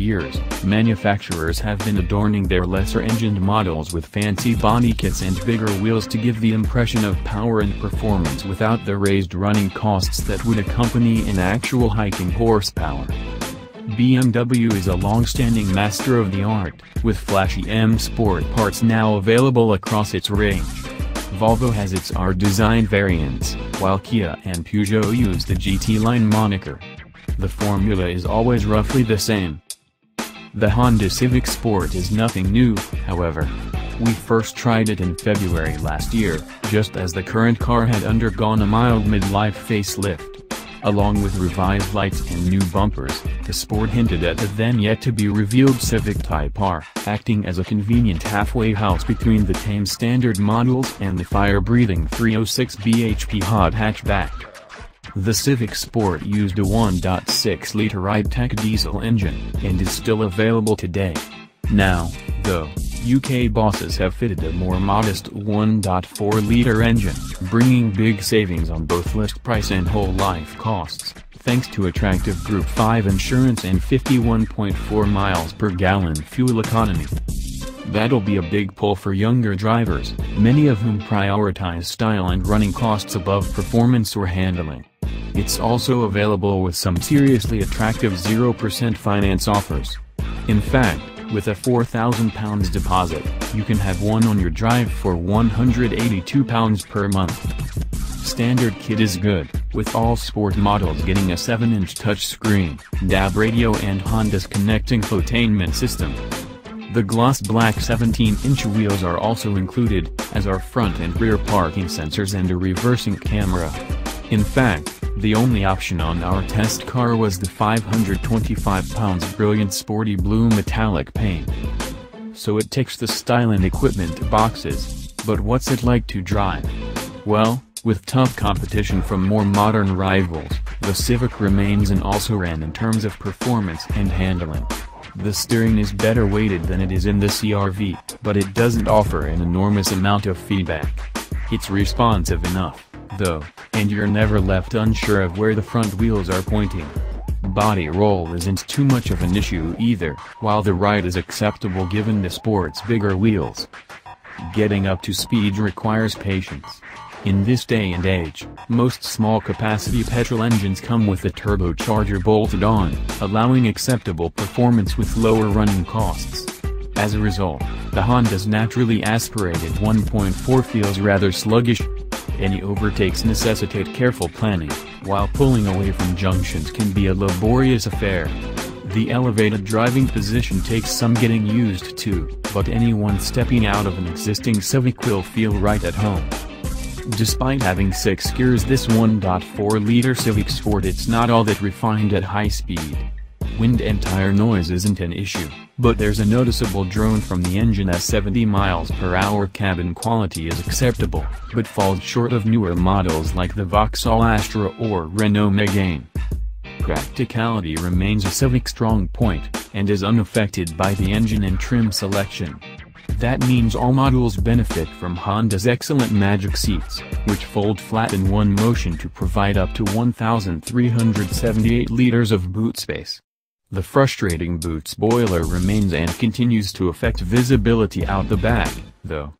years, manufacturers have been adorning their lesser-engined models with fancy body kits and bigger wheels to give the impression of power and performance without the raised running costs that would accompany an actual hike in horsepower. BMW is a long-standing master of the art, with flashy M Sport parts now available across its range. Volvo has its R-design variants, while Kia and Peugeot use the GT line moniker. The formula is always roughly the same. The Honda Civic Sport is nothing new, however. We first tried it in February last year, just as the current car had undergone a mild midlife facelift. Along with revised lights and new bumpers, the Sport hinted at the then-yet-to-be-revealed Civic Type R, acting as a convenient halfway house between the tame standard models and the fire-breathing 306 bhp hot hatchback. The Civic Sport used a 1.6-liter high-tech diesel engine, and is still available today. Now, though, UK bosses have fitted a more modest 1.4-liter engine, bringing big savings on both list price and whole life costs, thanks to attractive Group 5 insurance and 51.4 miles per gallon fuel economy. That'll be a big pull for younger drivers, many of whom prioritize style and running costs above performance or handling. It's also available with some seriously attractive 0% finance offers. In fact, with a £4,000 deposit, you can have one on your drive for £182 per month. Standard kit is good, with all Sport models getting a 7-inch touchscreen, DAB radio and Honda's connecting infotainment system. The gloss black 17-inch wheels are also included, as are front and rear parking sensors and a reversing camera. In fact, the only option on our test car was the 525-pound brilliant sporty blue metallic paint. So it ticks the style and equipment boxes, but what's it like to drive? Well, with tough competition from more modern rivals, the Civic remains an also-ran in terms of performance and handling. The steering is better weighted than it is in the CR-V, but it doesn't offer an enormous amount of feedback. It's responsive enough, though, and you're never left unsure of where the front wheels are pointing. Body roll isn't too much of an issue either, while the ride is acceptable given the Sport's bigger wheels. Getting up to speed requires patience. In this day and age, most small-capacity petrol engines come with a turbocharger bolted on, allowing acceptable performance with lower running costs. As a result, the Honda's naturally aspirated 1.4 feels rather sluggish. Any overtakes necessitate careful planning, while pulling away from junctions can be a laborious affair. The elevated driving position takes some getting used to, but anyone stepping out of an existing Civic will feel right at home. Despite having 6 gears, this 1.4-liter Civic Sport it's not all that refined at high speed. Wind and tire noise isn't an issue, but there's a noticeable drone from the engine as 70 miles per hour cabin quality is acceptable, but falls short of newer models like the Vauxhall Astra or Renault Megane. Practicality remains a Civic strong point, and is unaffected by the engine and trim selection. That means all models benefit from Honda's excellent Magic seats, which fold flat in one motion to provide up to 1,378 liters of boot space. The frustrating boot spoiler remains and continues to affect visibility out the back, though.